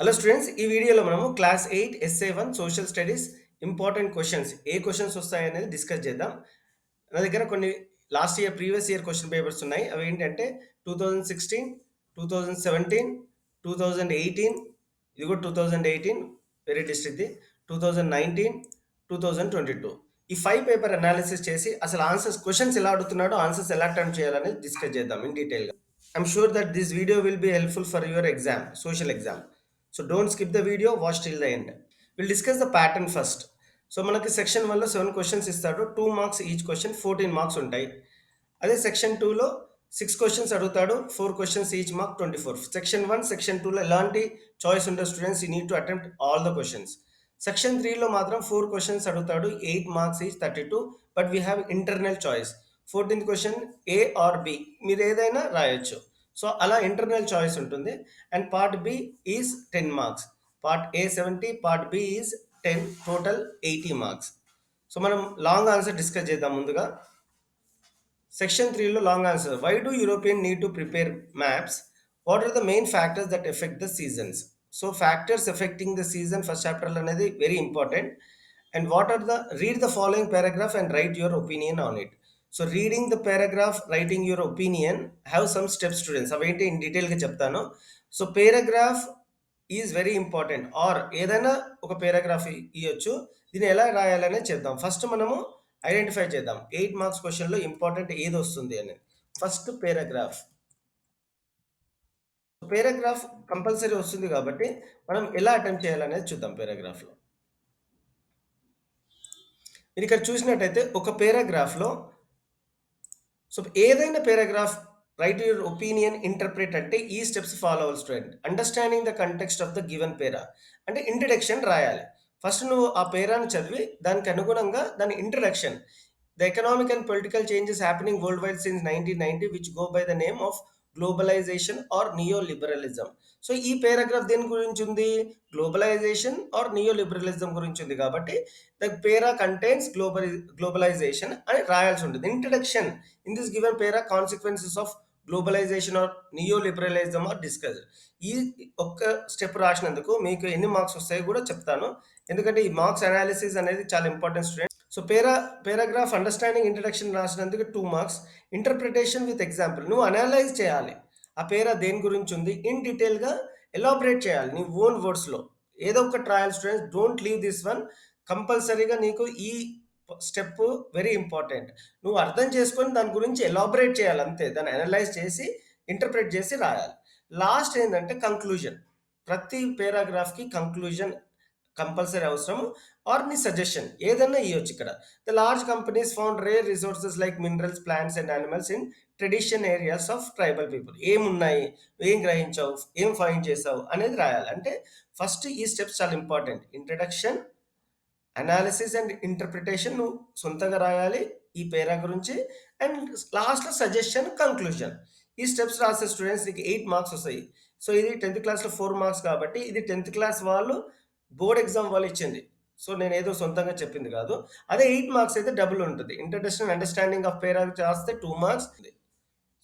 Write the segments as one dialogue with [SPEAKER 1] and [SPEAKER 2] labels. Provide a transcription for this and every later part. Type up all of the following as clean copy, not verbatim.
[SPEAKER 1] Hello students, ఈ వీడియోలో మనము class 8 SA 1 social studies important questions ఏ క్వశ్చన్స్ వస్తాయనేది డిస్కస్ చేద్దాం. నా దగ్గర కొన్ని last year previous year question papers ఉన్నాయి. అవి ఏంటంటే 2016, 2017, 2018, ఇది కూడా 2018 వెరీ డిస్ట్రిక్ట్, 2019, 2022 ఈ 5 పేపర్ అనాలిసిస్ చేసి అసలు ఆన్సర్స్ క్వశ్చన్స్ ఎలా అడుగుతున్నాడో ఆన్సర్స్ ఎలా అటెంప్ట్ చేయాలనేది డిస్కస్ చేద్దాం ఇన్ డీటెయిల్గా. I'm sure that this video will be helpful for your exam, social exam. So don't skip the video, watch till the end. Will discuss the pattern first. So మనకి section 1లో 7 questions ఇస్తాడు. 2 marks each question, 14 marks ఉంటాయి. అదే section 2లో 6 questions అడుగుతాడు, 4 questions each mark 24. Section 1, section 2లో ఎలాంటి choice ఉండదు students, you need to attempt all the questions. Section 3లో మాత్రం 4 క్వశ్చన్స్ అడుగుతాడు, 8 marks each 32, but we have internal choice. 14th question A or B, మీరు ఏదైనా రాయొచ్చు. సో అలా ఇంటర్నల్ చాయిస్ ఉంటుంది. And part B is 10 marks, part A 70, part B is 10, total 80 marks. So మనం long answer discuss చేద్దాం ముందుగా. Section 3లో long answer, why do European need to prepare maps, what are the main factors that affect the seasons. So factors affecting the season first chapter అనేది very important. And what are the read the following paragraph and write your opinion on it. So reading the paragraph, writing your opinion have some steps students, అవేంటి in డీటెయిల్గా చెప్తాను. So paragraph is very important, or ఏదైనా ఒక paragraph ఇవ్వచ్చు. దీన్ని ఎలా రాయాలనే చెప్దాం. First మనము ఐడెంటిఫై చేద్దాం 8 మార్క్స్ క్వశ్చన్లో ఇంపార్టెంట్ ఏది వస్తుంది అని. First paragraph. పారాగ్రాఫ్ కంపల్సరీ వస్తుంది కాబట్టి మనం ఎలా అటెంప్ట్ చేయాలనేది చూద్దాం. పారాగ్రాఫ్లో మీరు ఇక్కడ చూసినట్టయితే ఒక పారాగ్రాఫ్లో, సో ఏదైనా paragraph write your opinion, interpret అంటే ఈ స్టెప్స్ ఫాలో అవ్వాలి student. Understanding the context of the given para అంటే ఇంట్రడక్షన్ రాయాలి. ఫస్ట్ నువ్వు ఆ పేరాను చదివి దానికి అనుగుణంగా దాని introduction, the economic and political changes happening world wide since 1990 which go by the name of globalization or neo liberalism. So ఈ paragraph దేని గురించి ఉంది? గ్లోబలైజేషన్ ఆర్ నియో లిబరలిజం గురించి ఉంది. కాబట్టి ద పేరా కంటైన్స్ గ్లోబలైజేషన్ అని రాయాల్సి ఉంటుంది. Introduction, in this given para consequences of globalization or neo liberalism are discuss. ఈ ఒక్క స్టెప్ రాసినందుకు మీకు ఎన్ని మార్క్స్ వస్తాయో కూడా చెప్తాను, ఎందుకంటే ఈ మార్క్స్ అనాలిసిస్ అనేది చాలా important student. So paragraph understanding introduction రాసినందుకు 2 మార్క్స్. ఇంటర్ప్రిటేషన్ విత్ ఎగ్జాంపుల్, నువ్వు అనలైజ్ చేయాలి ఆ పేరా దేని గురించి ఉంది, ఇన్ డీటెయిల్గా ఎలాబరేట్ చేయాలి నీ ఓన్ వర్డ్స్లో. ఏదో ఒక trial students, don't leave this one. కంపల్సరీగా నీకు ఈ స్టెప్ వెరీ ఇంపార్టెంట్. నువ్వు అర్థం చేసుకొని దాని గురించి ఎలాబరేట్ చేయాలి అంతే, దాన్ని అనలైజ్ చేసి ఇంటర్ప్రిట్ చేసి రాయాలి. లాస్ట్ ఏంటంటే కంక్లూజన్. ప్రతి పారాగ్రాఫ్కి కంక్లూజన్ కంపల్సరీ అవసరం, ఆర్ నీ సజెషన్ ఏదైనా ఇవ్వచ్చు. ఇక్కడ the large companies found rare resources like minerals, plants and animals in tradition areas of tribal people. ఏమున్నాయి, ఏం గ్రహించావు, ఏం ఫైండ్ చేసావు అనేది రాయాలి. అంటే ఫస్ట్ ఈ స్టెప్స్ చాలా important. Introduction, analysis and interpretation నువ్వు సొంతంగా రాయాలి ఈ పేరా గురించి. అండ్ లాస్ట్లో సజెషన్, కంక్లూజన్. ఈ స్టెప్స్ రాసే స్టూడెంట్స్ నీకు 8 మార్క్స్ వస్తాయి. సో ఇది 10th క్లాస్లో 4 మార్క్స్ కాబట్టి ఇది 10th క్లాస్ వాళ్ళు బోర్డ్ ఎగ్జామ్ వాళ్ళు ఇచ్చింది. సో నేను ఏదో సొంతంగా చెప్పింది కాదు. అదే 8 మార్క్స్ అయితే డబుల్ ఉంటుంది. ఇంట్రడక్షన్, అండర్స్టాండింగ్ ఆఫ్ పేరా రాస్తే 2 marks.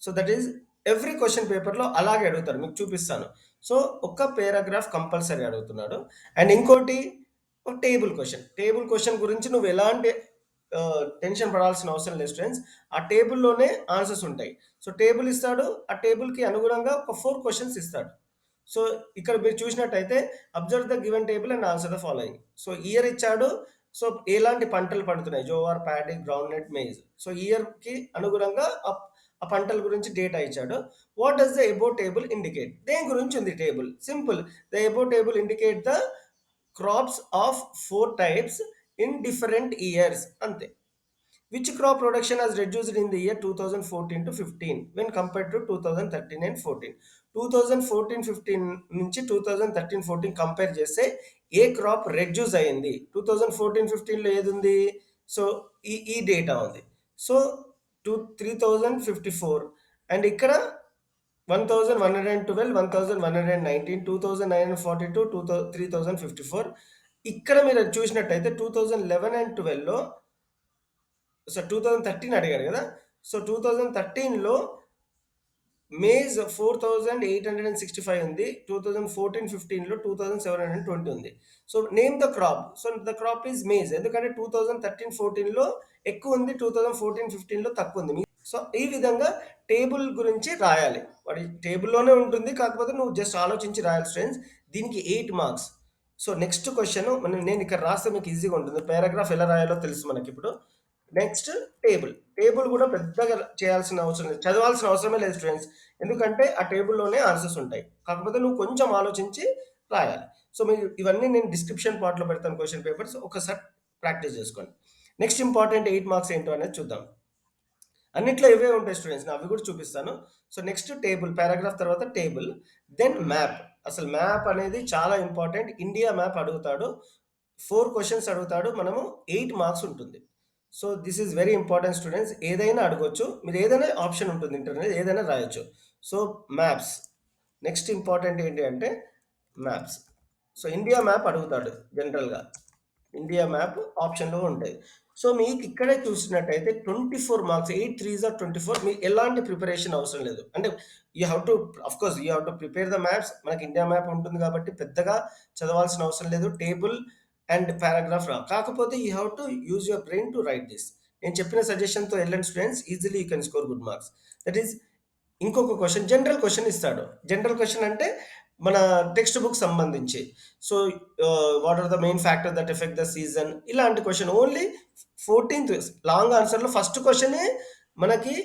[SPEAKER 1] So that is every question పేపర్లో అలాగే అడుగుతారు, మీకు చూపిస్తాను. సో ఒక్క పారాగ్రాఫ్ కంపల్సరీ అడుగుతున్నాడు. అండ్ ఇంకోటి టేబుల్ క్వశ్చన్. టేబుల్ క్వశ్చన్ గురించి నువ్వు ఎలాంటి టెన్షన్ పడాల్సిన అవసరం లేదు స్టూడెంట్స్. ఆ టేబుల్లోనే ఆన్సర్స్ ఉంటాయి. సో టేబుల్ ఇస్తాడు, ఆ టేబుల్కి అనుగుణంగా ఒక 4 క్వశ్చన్స్ ఇస్తాడు. సో ఇక్కడ మీరు చూసినట్టయితే observe the given table and answer the following. So year ఇచ్చాడు. సో ఎలాంటి పంటలు పండుతున్నాయి, jowar, paddy, groundnut, maize. So ఇయర్కి అనుగుణంగా ఆ పంటల గురించి డేటా ఇచ్చాడు. What does the above table indicate, దేని గురించి ఉంది table? Simple, the above table indicate the crops of 4 types in different years, అంతే. Which crop production has reduced in the year 2014 to 15 when compared to 2013 and 14. 2014-15 నుంచి 2013-14 compare చేస్తే ఏ crop reduce అయ్యింది, 2014-15లో ఏది ఉంది? So ఈ డేటా ఉంది. So 3054 and ఇక్కడ 1112, 1119, 2942, 3054. ఇక్కడ మీరు చూసినట్టయితే 2011 అండ్ 12లో, సో 2013 అడిగాడు కదా. సో 2013లో మేజ్ 4865 ఉంది. 2014-15లో 2720 ఉంది. So name the crop. So the crop is maize. ఎందుకంటే 2013-14లో ఎక్కువ ఉంది. 2014-15లో తక్కువ ఉంది. సో ఈ విధంగా టేబుల్ గురించి రాయాలి. వాడి టేబుల్లోనే ఉంటుంది. కాకపోతే నువ్వు జస్ట్ ఆలోచించి రాయాలి స్టూడెంట్స్. దీనికి 8 మార్క్స్. సో నెక్స్ట్ క్వశ్చన్ నేను ఇక్కడ రాస్తే మీకు ఈజీగా ఉంటుంది. పారాగ్రాఫ్ ఎలా రాయాలో తెలుసు మనకిప్పుడు. Next table. టేబుల్ కూడా పెద్దగా చేయాల్సిన అవసరం లేదు. చదవాల్సిన అవసరమే లేదు స్టూడెంట్స్. ఎందుకంటే ఆ టేబుల్లోనే ఆన్సర్స్ ఉంటాయి. కాకపోతే నువ్వు కొంచెం ఆలోచించి రాయాలి. సో మీరు ఇవన్నీ నేను డిస్క్రిప్షన్ పార్ట్‌లో పెడతాను క్వెషన్ పేపర్స్. ఒకసారి ప్రాక్టీస్ చేసుకోండి. నెక్స్ట్ ఇంపార్టెంట్ 8 మార్క్స్ ఏంటో అనేది చూద్దాం. అన్నిట్లో ఇవే ఉంటాయి స్టూడెంట్స్. నేను అవి కూడా చూపిస్తాను. సో నెక్స్ట్ టేబుల్, పారాగ్రాఫ్ తర్వాత టేబుల్, దెన్ మ్యాప్. అసలు మ్యాప్ అనేది చాలా ఇంపార్టెంట్. ఇండియా మ్యాప్ అడుగుతాడు. 4 క్వెషన్స్ అడుగుతాడు. మనము 8 మార్క్స్ ఉంటుంది. So this is very important students. ఏదైనా అడగొచ్చు. మీరు ఏదైనా ఆప్షన్ ఉంటుంది ఇంటర్నెట్ ఏదైనా రాయొచ్చు. So maps. నెక్స్ట్ ఇంపార్టెంట్ ఏంటి అంటే మ్యాప్స్. సో ఇండియా మ్యాప్ అడుగుతాడు జనరల్‌గా. ఇండియా మ్యాప్ ఆప్షన్‌లో ఉంటాయి. సో మీకు ఇక్కడే చూసినట్టయితే 24 మార్క్స్ 8 3s ఆర్ 24 మీకు ఎలాంటి ప్రిపరేషన్ అవసరం లేదు. అంటే you have to of course you have to prepare the maps. మనకి ఇండియా మ్యాప్ ఉంటుంది కాబట్టి పెద్దగా చదవాల్సిన అవసరం లేదు. టేబుల్ అండ్ పారాగ్రాఫ్ కాకపోతే you have to use your brain to write this. నేను చెప్పిన సజెషన్‌తో ఎళ్ళండి students. Easily you can score good marks. That is ఇంకొక క్వెషన్ జనరల్ క్వెషన్ ఇస్తాడు. జనరల్ క్వెషన్ అంటే మన టెక్స్ట్ బుక్ సంబంధించి. So what are the main factor that affect the season ఇలాంటి క్వెషన్ ఓన్లీ 14th లాంగ్ ఆన్సర్‌లో ఫస్ట్ క్వెషనే మనకి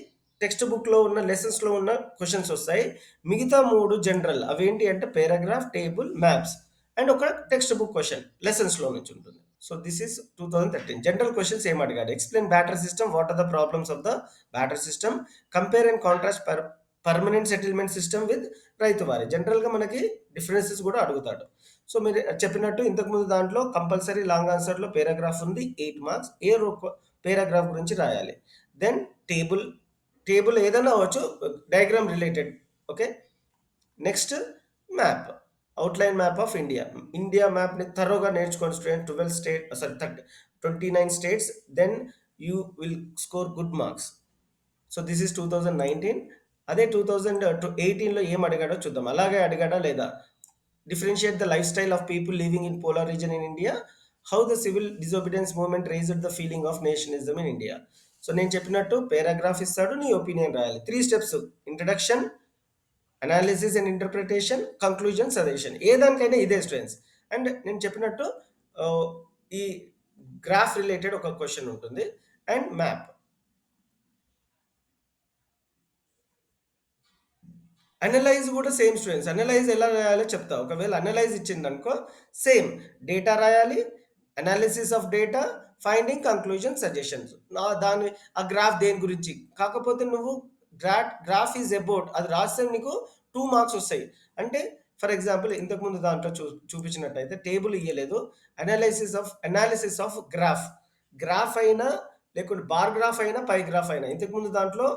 [SPEAKER 1] టెక్స్ట్ బుక్‌లో ఉన్న లెసన్స్‌లో ఉన్న క్వెషన్స్ వస్తాయి. మిగతా 3 జనరల్. అవేంటి అంటే పారాగ్రాఫ్, టేబుల్, మ్యాప్స్ అండ్ ఒక టెక్స్ట్ బుక్ క్వెషన్ లెసన్స్‌లో నుంచి ఉంటుంది. So this is 2013. General questions ఏం అడిగాడు? Explain barter system. What are the problems of the barter system? Compare and contrast permanent settlement system with ryotwari. జనరల్‌గా మనకి differences కూడా అడుగుతాడు. సో మీరు చెప్పినట్టు ఇంతకుముందు దాంట్లో కంపల్సరీ లాంగ్ ఆన్సర్‌లో పారాగ్రాఫ్ ఉంది 8 మార్క్స్. ఏదో ఒక పారాగ్రాఫ్ గురించి రాయాలి. Then table. టేబుల్ ఏదైనా అవ్వచ్చు diagram related. Okay. Next map. Outline map of India. India మ్యాప్‌ని థరోగా నేర్చుకోండి student. 12 state sorry 29 states. Then you will score good marks. So this is 2019. అదే 2018లో ఏం అడిగాడో చూద్దాం. అలాగే అడిగాడా లేదా? Differentiate the life style of people living in polar region in India. How the civil disobedience movement raised the feeling of nationalism in India. So నేను చెప్పినట్టు పారాగ్రాఫ్ ఇస్తాడు. నీ ఒపీనియన్ రాయాలి. 3 steps. Introduction, analysis and interpretation, conclusion, suggestion. ఏ దానికైనా ఇదే students. And నేను చెప్పినట్టు ఆహ్, ఈ గ్రాఫ్ రిలేటెడ్ ఒక క్వెషన్ ఉంటుంది. And map. అనలైజ్ కూడా సేమ్ స్టూడెంట్స్. అనలైజ్ ఎలా రాయాలో చెప్తా. ఒకవేళ అనలైజ్ ఇచ్చిందనుకో సేమ్ డేటా రాయాలి. Analysis of data, finding, conclusion, suggestions. దాని ఆ గ్రాఫ్ దేని గురించి. కాకపోతే నువ్వు గ్రాఫ్ ఈజ్ అబౌట్ అది రాస్తే నీకు 2 మార్క్స్ వస్తాయి. అంటే ఫర్ ఎగ్జాంపుల్ ఇంతకుముందు దాంట్లో చూపించినట్టయితే టేబుల్ ఇయ్యలేదు. Analysis of graph. గ్రాఫ్ అయినా లేకుంటే బార్ గ్రాఫ్ అయినా, పై గ్రాఫ్ అయినా. ఇంతకుముందు దాంట్లో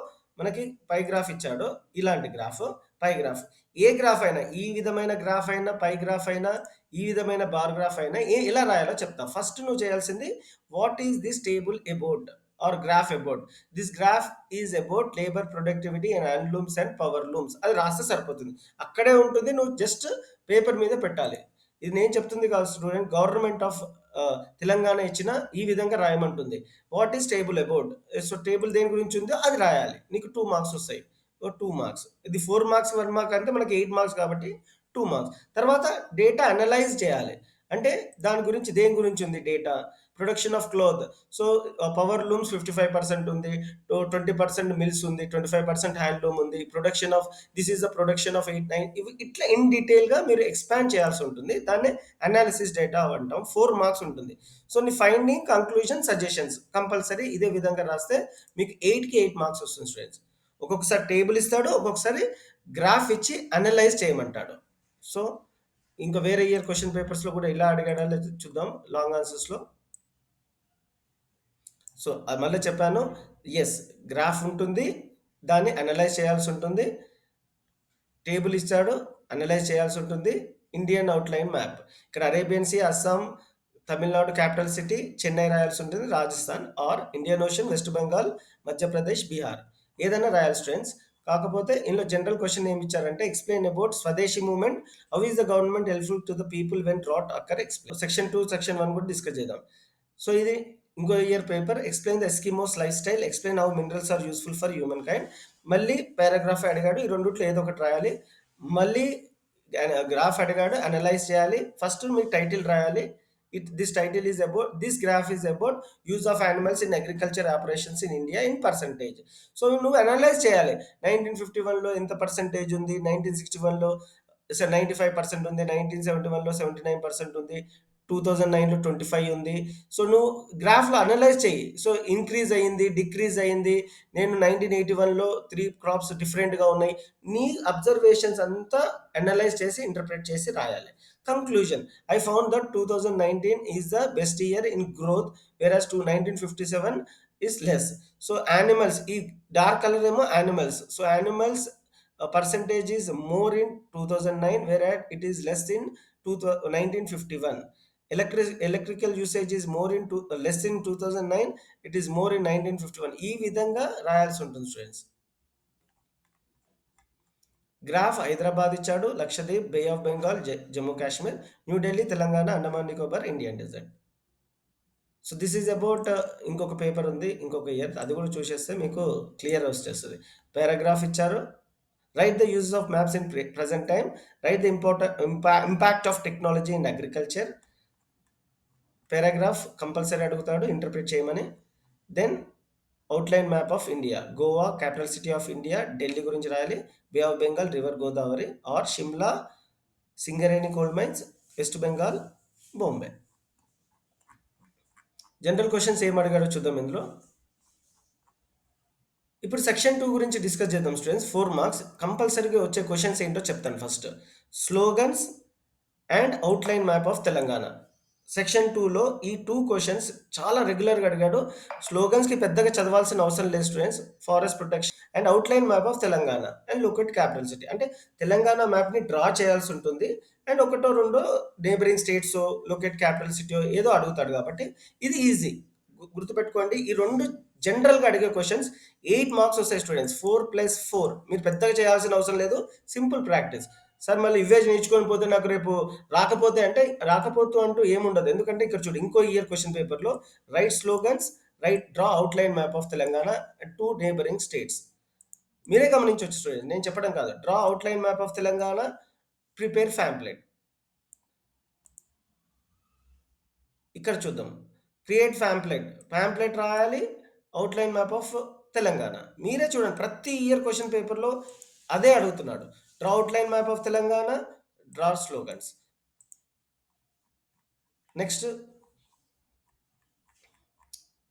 [SPEAKER 1] మనకి పై గ్రాఫ్ ఇచ్చాడు. ఇలాంటి గ్రాఫ్. పై గ్రాఫ్. ఏ గ్రాఫ్ అయినా, ఈ విధమైన గ్రాఫ్ అయినా, పై గ్రాఫ్ అయినా, ఈ విధమైన బార్ గ్రాఫ్ అయినా ఎలా రాయాలో చెప్తా. ఫస్ట్ నువ్వు చేయాల్సింది what is this table about or graph about. This graph is about labour productivity and handlooms and power looms. అది రాస్తే సరిపోతుంది. అక్కడే ఉంటుంది. నువ్వు జస్ట్ పేపర్ మీద పెట్టాలి. ఇది నేను చెప్తుంది కాదు స్టూడెంట్. గవర్నమెంట్ ఆఫ్ తెలంగాణ ఇచ్చిన ఈ విధంగా రాయమంటుంది. What is table about. So table దేని గురించి ఉందో అది రాయాలి. నీకు 2 మార్క్స్ వస్తాయి. 2 మార్క్స్. ఇది 4 మార్క్స్ 1 మార్క్ అంటే మనకి 8 మార్క్స్ కాబట్టి 2 మార్క్స్. తర్వాత డేటా అనలైజ్ చేయాలి. అంటే దాని గురించి దేని గురించి ఉంది data. Production of cloth. So power looms 55% ఉంది. 20% మిల్స్ ఉంది. 25% హ్యాండ్లూమ్ ఉంది. Production of this is the production of 8 9 ఇవి ఇట్లా ఇన్ డీటెయిల్‌గా మీరు ఎక్స్‌పాండ్ చేయాల్సి ఉంటుంది. దాన్నే అనాలిసిస్ డేటా అంటాం. 4 మార్క్స్ ఉంటుంది. సో నీ ఫైండింగ్, కంక్లూజన్, సజెషన్స్ కంపల్సరీ ఇదే విధంగా రాస్తే మీకు 8కి 8 మార్క్స్ వస్తుంది స్టూడెంట్స్. ఒక్కొక్కసారి టేబుల్ ఇస్తాడు. ఒక్కొక్కసారి గ్రాఫ్ ఇచ్చి అనలైజ్ చేయమంటాడు. సో ఇంకా వేరే ఇయర్ క్వెషన్ పేపర్స్‌లో కూడా ఇలా అడిగాడా లేదా చూద్దాం లాంగ్ ఆన్సర్స్‌లో. సో మళ్ళీ చెప్పాను. యెస్. గ్రాఫ్ ఉంటుంది. దాన్ని అనలైజ్ చేయాల్సి ఉంటుంది. టేబుల్ ఇచ్చాడు. అనలైజ్ చేయాల్సి ఉంటుంది. Indian outline map. ఇక్కడ Arabian sea, Assam, Tamil Nadu capital city, Chennai రాయాల్సి ఉంటుంది. Rajasthan or Indian Ocean, West Bengal, Madhya Pradesh, Bihar. ఏదైనా రాయాలి స్టూడెంట్స్. కాకపోతే ఇందులో జనరల్ క్వెషన్ ఏమి ఇచ్చారంటే explain about swadeshi movement. How is the government helpful to the people when drought occur explain. Section 2, section 1 కూడా డిస్కస్ చేద్దాం. సో ఇది ఇంకో year paper. Explain the Eskimos life style. Explain how minerals are useful for humankind. మళ్ళీ paragraph అడిగాడు. ఈ రెండిట్లో ఏదో ఒకటి రాయాలి. మళ్ళీ గ్రాఫ్ అడిగాడు. అనలైజ్ చేయాలి. ఫస్ట్ మీరు టైటిల్ రాయాలి. This title is about this graph is about use of animals in agriculture operations in India in percentage. So నువ్వు అనలైజ్ చేయాలి. 1951లో ఎంత పర్సంటేజ్ ఉంది, 1961లో 95% ఉంది, 1971లో 79% ఉంది, 2009లో 25 ఉంది. సో నువ్వు గ్రాఫ్లో అనలైజ్ చెయ్యి. సో ఇంక్రీజ్ అయ్యింది, డిక్రీజ్ అయ్యింది, నేను 1981లో 3 క్రాప్స్ డిఫరెంట్గా ఉన్నాయి. నీ అబ్జర్వేషన్స్ అంతా అనలైజ్ చేసి ఇంటర్ప్రిట్ చేసి రాయాలి. Conclusion, I found that 2019 is the best year in growth versus 1957 is less. So animals, ఈ డార్క్ కలర్ ఏమో animals. So animals percentage is more in 2009 whereas it is less in 1951. Electrical usage is more in less in 2009, it is more in 1951. ఈ విధంగా రాయాల్సి ఉంటుంది students. Graph Hyderabad ఇచ్చాడు, Lakshadweep, bay of Bengal, Jammu Kashmir, New Delhi, Telangana, Andaman Nicobar, Indian desert. So this is about ఇంకొక paper ఉంది, ఇంకొక year, అది కూడా చూసేస్తే మీకు క్లియర్ వచ్చేస్తుంది. పారాగ్రాఫ్ ఇచ్చారు. Write the uses of maps in present time. Write the impact of technology in agriculture. Paragraph compulsory అడుగుతాడు ఇంటర్ప్రిట్ చేయమని. Then outline map of India. Goa capital city of India, Delhi గురించి రాయాలి. Bay of Bengal, river Godavari. Or Shimla, Singareni coal mines, West Bengal, Bombay. General questions ఏం అడిగాడో చూద్దాం ఇందులో. ఇప్పుడు section 2 గురించి డిస్కస్ చేద్దాం స్టూడెంట్స్. 4 మార్క్స్ కంపల్సరీగా వచ్చే క్వశ్చన్స్ ఏంటో చెప్తాను. First slogans and outline map of Telangana. Section 2లో ఈ 2 క్వశ్చన్స్ చాలా రెగ్యులర్గా అడిగాడు. స్లోగన్స్కి పెద్దగా చదవాల్సిన అవసరం లేదు students. Forest protection and outline map of Telangana and locate capital city. అంటే తెలంగాణ మ్యాప్ని డ్రా చేయాల్సి ఉంటుంది అండ్ ఒకటో రెండో neighbouring states, locate capital city ఏదో అడుగుతాడు కాబట్టి ఇది ఈజీ. గుర్తుపెట్టుకోండి, ఈ రెండు జనరల్గా అడిగే క్వశ్చన్స్ 8 మార్క్స్ వస్తాయి స్టూడెంట్స్. 4+4 మీరు పెద్దగా చేయాల్సిన అవసరం లేదు, సింపుల్ ప్రాక్టీస్. సార్ మళ్ళీ ఇవే నేర్చుకొని పోతే నాకు రేపు రాకపోతే అంటే రాకపోతూ అంటూ ఏముండదు. ఎందుకంటే ఇక్కడ చూడు ఇంకో ఇయర్ క్వశ్చన్ పేపర్లో right slogans, right draw outline map of Telangana and 2 neighbouring states. మీరే గమనించవచ్చు స్టూడెంట్, నేను చెప్పడం కాదు. Draw outline map of Telangana, prepare ఫ్యాంప్లెట్. ఇక్కడ చూద్దాం, క్రియేట్ ఫ్యాంప్లెట్. ఫ్యాంప్లెట్ రాయాలి, అవుట్లైన్ మ్యాప్ ఆఫ్ తెలంగాణ. మీరే చూడండి, ప్రతి ఇయర్ క్వశ్చన్ పేపర్లో అదే అడుగుతున్నాడు. Draw outline map of Telangana, draw slogans. Next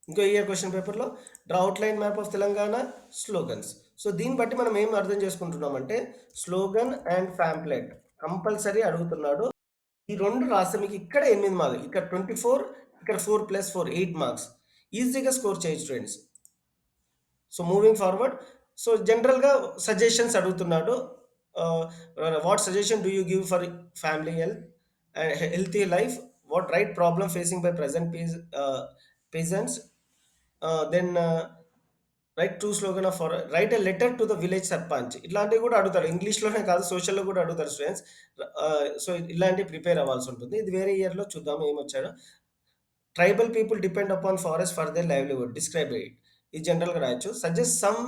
[SPEAKER 1] ఇంకో ఇయర్ క్వశ్చన్ పేపర్లో draw outline map of Telangana, slogans. So దీన్ని బట్టి మనం ఏం అర్థం చేసుకుంటున్నామంటే స్లోగన్ అండ్ ఫ్యాంప్లెట్ కంపల్సరీ అడుగుతున్నాడు. ఈ రెండు రాస్తే మీకు ఇక్కడ 8 మార్కులు, ఇక్కడ 24, ఇక్కడ 4+4 8 మార్క్స్ ఈజీగా స్కోర్ చేయొచ్చు students. So moving forward, so జనరల్గా సజెషన్స్ అడుగుతున్నాడు. What suggestion do you give for family health and healthy life? What right problem facing by present peasants? Then right true slogan of right a letter to the village sarpanch. ఇట్లాంటివి కూడా అడుగుతారు, ఇంగ్లీష్లోనే కాదు సోషల్లో కూడా అడుగుతారు students. So ఇలాంటివి prepare అవ్వాల్సి ఉంటుంది. ఇది వేరే ఇయర్లో చూద్దాం ఏమొచ్చాడో. Tribal people depend upon forest for their livelihood, describe it. ఇది జనరల్గా రాయొచ్చు. Suggest some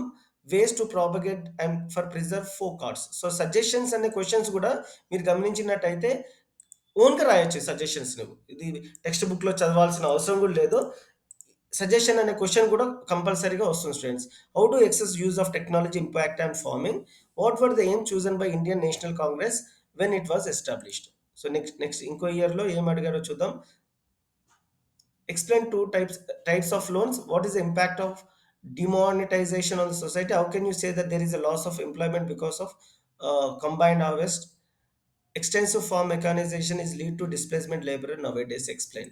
[SPEAKER 1] ways to propagate and for preserve folk arts. So suggestions అనే క్వశ్చన్స్ కూడా మీరు గమనించినట్టయితే ఓన్గా రాయొచ్చు సజెషన్స్. నువ్వు ఇది టెక్స్ట్ బుక్లో చదవాల్సిన అవసరం కూడా లేదు. సజెషన్ అనే క్వశ్చన్ కూడా కంపల్సరీగా వస్తుంది students. How to excess use of technology impact and farming? What were the aim chosen by Indian national Congress when it was established? So next ఇంకో ఇయర్లో ఏం అడిగారో చూద్దాం. Explain two types of loans. What is the impact of demonetization on the society? How can you say that there is a loss of employment because of combined harvest? Extensive farm mechanization is lead to displacement labor nowadays. Explain.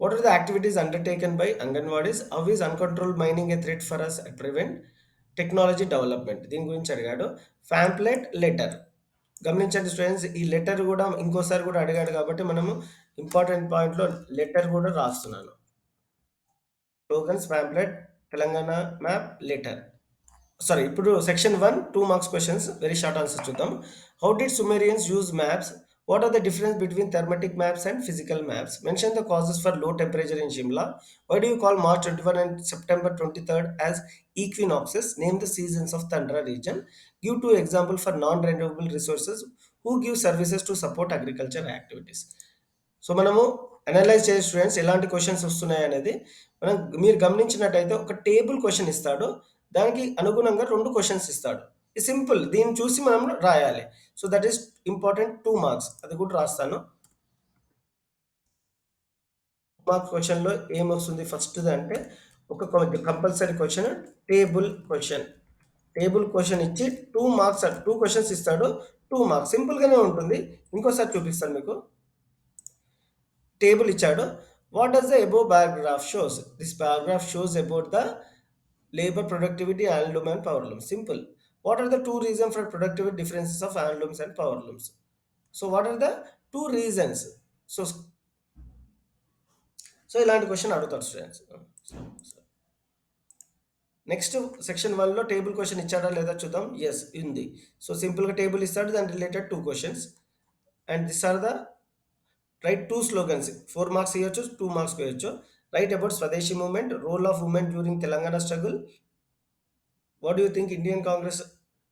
[SPEAKER 1] What are the activities undertaken by Anganwadis? How is uncontrolled mining a threat for us at prevent? Technology development దీని గురించి అడిగాడు. ఫ్యాంప్లెట్, letter. గమనించండి students, ఈ letter కూడా ఇంకోసారి కూడా అడిగాడు కాబట్టి మనము ఇంపార్టెంట్ పాయింట్లో లెటర్ కూడా రాస్తున్నాను. Slogans, pamphlet, Telangana map, letter. Sorry ఇప్పుడు section 1 2 marks questions very short answers చూద్దాం. How did Sumerians use maps? What are the difference between thematic maps and physical maps? Mention the causes for low temperature in Shimla. Why do you call March 21 and September 23rd as equinoxes? Name the seasons of tundra region. Give two example for non renewable resources. Who give services to support agriculture activities? So మనము analyse చేసే students ఎలాంటి questions వస్తున్నాయి అనేది మనం మీరు గమనించినట్టయితే ఒక table question ఇస్తాడు. దానికి అనుగుణంగా 2 క్వశ్చన్స్ ఇస్తాడు. ఇది సింపుల్. దీన్ని చూసి మనం రాయాలి. So that is important 2 marks. అది కూడా రాస్తాను. మార్క్స్ క్వశ్చన్‌లో ఏమొస్తుంది ఫస్ట్‌ది అంటే ఒక compulsory question table question. Table question ఇచ్చి 2 మార్క్స్ 2 క్వశ్చన్స్ ఇస్తాడు. 2 మార్క్స్ సింపుల్‌గానే ఉంటుంది. ఇంకోసారి చూపిస్తాను మీకు. టేబుల్ ఇచ్చాడు. What does the above paragraph shows? This paragraph shows about the labor productivity, handloom and power looms. Simple. What are the two reasons for productivity differences of handlooms and power looms? So what are the two reasons? So ఇలాంటి question అడుగుతారు students. Next section 1లో table question ఇచ్చాడా లేదా చూద్దాం. Yes ఉంది. So సింపుల్గా table ఇస్తాడు, దాని related 2 questions and this are the write 2 slogans. 4 marks ఇవ్వచ్చు, 2 మార్క్స్ వేయచ్చు. Write about Swadeshi movement, role of women during Telangana struggle. What do you think Indian Congress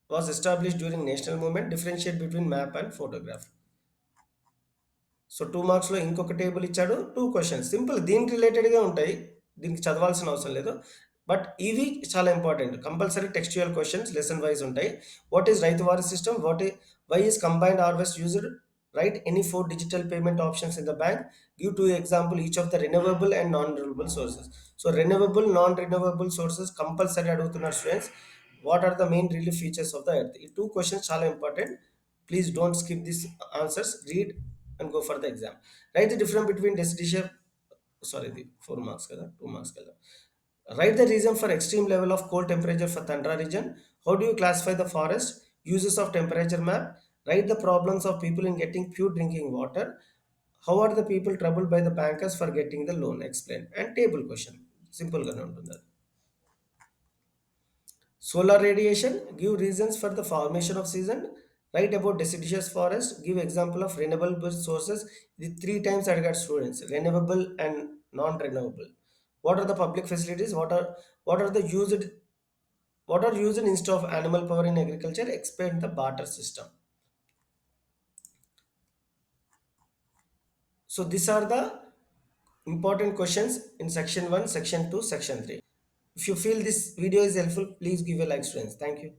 [SPEAKER 1] was established during national movement? Differentiate between map and photograph. So 2 మార్క్స్‌లో ఇంకొక table ఇచ్చాడు. 2 questions. Simple దీనికి రిలేటెడ్‌గా ఉంటాయి. దీనికి చదవాల్సిన అవసరం లేదు. బట్ ఇవి చాలా important. Compulsory textual questions lesson wise ఉంటాయి. What is ryotwari system? Why is combined harvest used? Write any 4 digital payment options in the bank. Give 2 example each of the renewable and non renewable sources. So renewable, non renewable sources compulsory అడుగుతున్నారు students. What are the main relief features of the earth? ఈ 2 questions చాలా important. Please don't skip these answers. Read and go for the exam. Write the difference between deciduous. Sorry, the 4 marks kada, 2 marks kada. Write the reason for extreme level of cold temperature for Tundra region. How do you classify the forest? Uses of temperature map. Write the problems of people in getting pure drinking water. How are the people troubled by the bankers for getting the loan? Explain. And table question. Simple ga untundi. Solar radiation, give reasons for the formation of season. Write about deciduous forest, give example of renewable sources. The 3 times I got students, renewable and non-renewable. What are the public facilities? What are the used what are used instead of animal power in agriculture? Explain the barter system. So these are the important questions in section 1, section 2, section 3. If you feel this video is helpful, please give a like, students. Thank you.